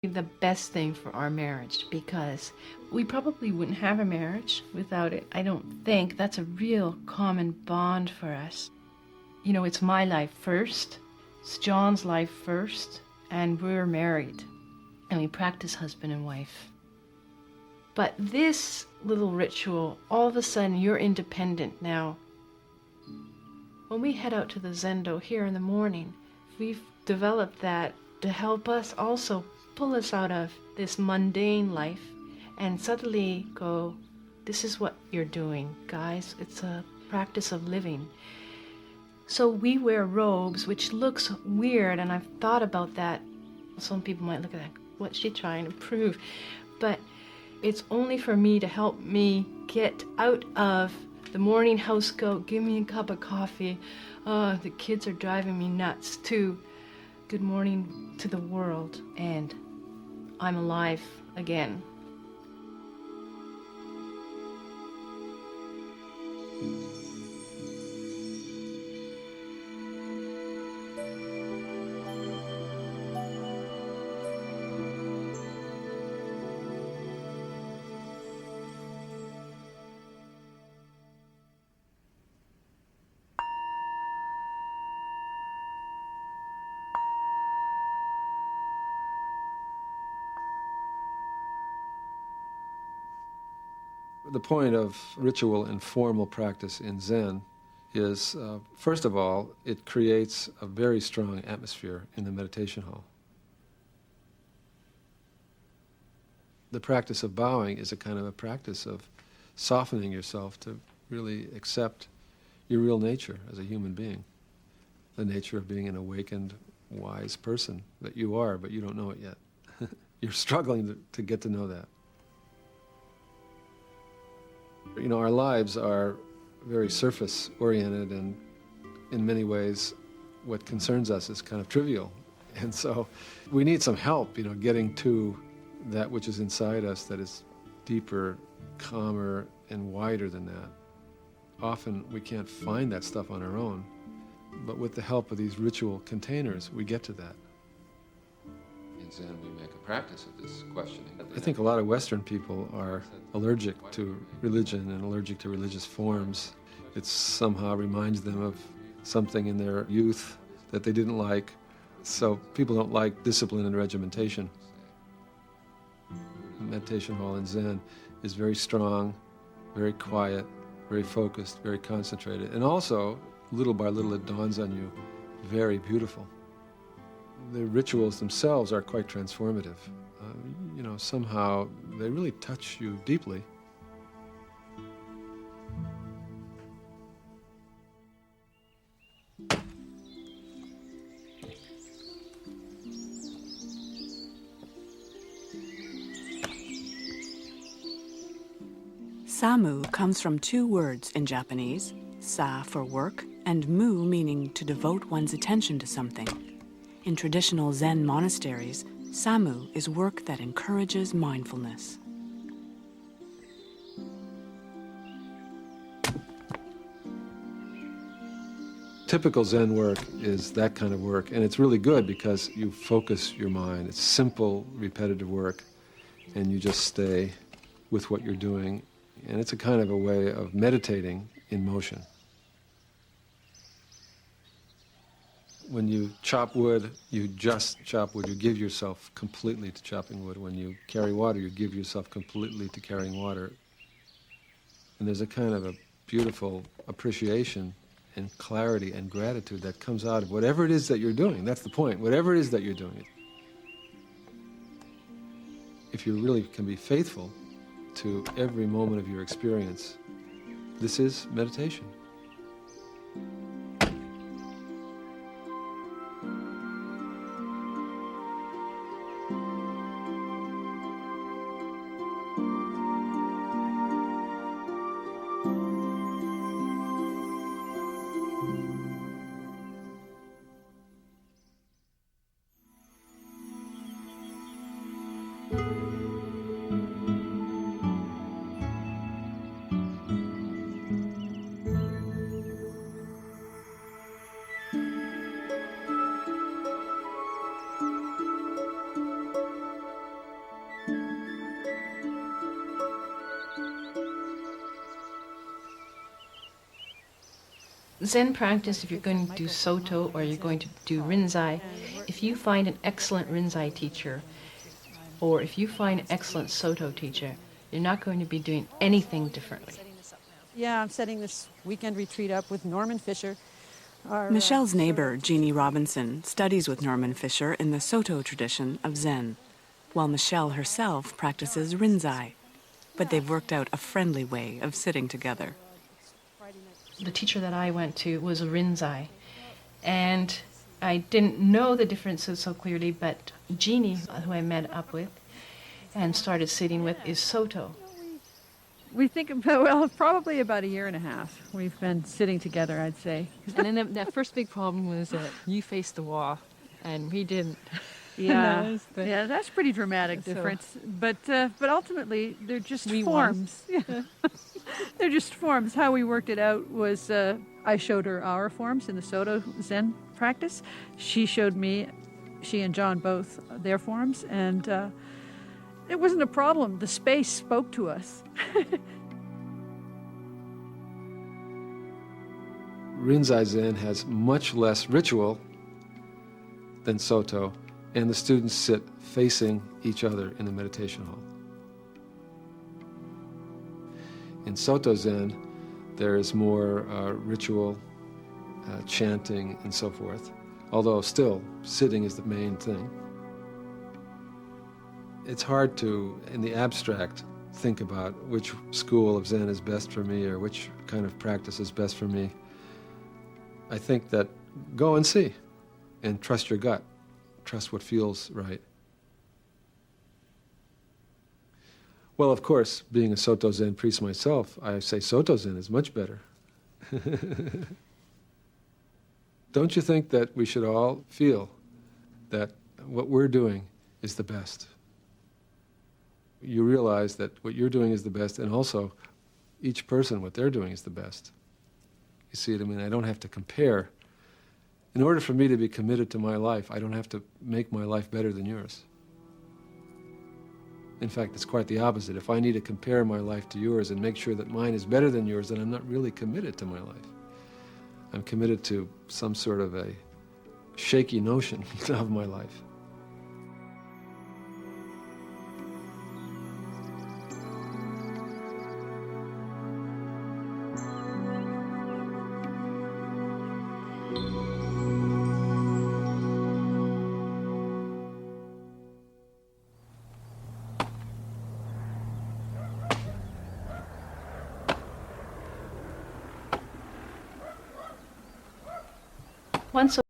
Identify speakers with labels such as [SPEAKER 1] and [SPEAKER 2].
[SPEAKER 1] The best thing for our marriage, because we probably wouldn't have a marriage without it. I don't think that's a real common bond for us. You know, it's my life first, it's John's life first, and we're married, and we practice husband and wife. But this little ritual, all of a sudden you're independent now. When we head out to the Zendo here in the morning, we've developed that to help us also pull us out of this mundane life and suddenly go, this is what you're doing, guys. It's a practice of living. So we wear robes, which looks weird, and I've thought about that. Some people might look at that, what's she trying to prove? But it's only for me to help me get out of the morning house goat, give me a cup of coffee, the kids are driving me nuts, to good morning to the world, and I'm alive again.
[SPEAKER 2] The point of ritual and formal practice in Zen is, first of all, it creates a very strong atmosphere in the meditation hall. The practice of bowing is a kind of a practice of softening yourself to really accept your real nature as a human being, the nature of being an awakened, wise person that you are, but you don't know it yet. You're struggling to get to know that. You know, our lives are very surface-oriented, and in many ways, what concerns us is kind of trivial. And so we need some help, you know, getting to that which is inside us that is deeper, calmer, and wider than that. Often we can't find that stuff on our own, but with the help of these ritual containers, we get to that.
[SPEAKER 3] In Zen, we make a practice of this questioning.
[SPEAKER 2] I think a lot of Western people are allergic to religion and allergic to religious forms. It somehow reminds them of something in their youth that they didn't like. So people don't like discipline and regimentation. The meditation hall in Zen is very strong, very quiet, very focused, very concentrated. And also, little by little, it dawns on you, very beautiful. The rituals themselves are quite transformative. You know, somehow they really touch you deeply.
[SPEAKER 4] Samu comes from two words in Japanese, sa for work, and mu meaning to devote one's attention to something. In traditional Zen monasteries, Samu is work that encourages mindfulness.
[SPEAKER 2] Typical Zen work is that kind of work, and it's really good because you focus your mind. It's simple, repetitive work, and you just stay with what you're doing, and it's a kind of a way of meditating in motion. When you chop wood, you just chop wood. You give yourself completely to chopping wood. When you carry water, you give yourself completely to carrying water. And there's a kind of a beautiful appreciation and clarity and gratitude that comes out of whatever it is that you're doing. That's the point. Whatever it is that you're doing. If you really can be faithful to every moment of your experience, this is meditation.
[SPEAKER 1] Zen practice, if you're going to do Soto or you're going to do Rinzai, if you find an excellent Rinzai teacher, or if you find an excellent Soto teacher, you're not going to be doing anything differently.
[SPEAKER 5] Yeah, I'm setting this weekend retreat up with Norman Fisher.
[SPEAKER 4] Michelle's neighbor, Jeannie Robinson, studies with Norman Fisher in the Soto tradition of Zen, while Michelle herself practices Rinzai. But they've worked out a friendly way of sitting together.
[SPEAKER 1] The teacher that I went to was a Rinzai, and I didn't know the differences so clearly, but Jeannie, who I met up with and started sitting with, is Soto.
[SPEAKER 5] We think about, well, probably about a year and a half. We've been sitting together, I'd say.
[SPEAKER 6] And then that first big problem was that you faced the wall, and we didn't.
[SPEAKER 5] Yeah, yeah, that's pretty dramatic difference. But ultimately, they're just forms. Yeah. They're just forms. How we worked it out was I showed her our forms in the Soto Zen practice. She showed me, she and John both, their forms, and it wasn't a problem. The space spoke to us.
[SPEAKER 2] Rinzai Zen has much less ritual than Soto, and the students sit facing each other in the meditation hall. In Soto Zen, there is more ritual, chanting, and so forth, although still, sitting is the main thing. It's hard to, in the abstract, think about which school of Zen is best for me or which kind of practice is best for me. I think that go and see and trust your gut. Trust what feels right. Well, of course, being a Soto Zen priest myself, I say Soto Zen is much better. Don't you think that we should all feel that what we're doing is the best? You realize that what you're doing is the best, and also each person, what they're doing is the best. You see what I mean? I don't have to compare. In order for me to be committed to my life, I don't have to make my life better than yours. In fact, it's quite the opposite. If I need to compare my life to yours and make sure that mine is better than yours, then I'm not really committed to my life. I'm committed to some sort of a shaky notion of my life.
[SPEAKER 1] Once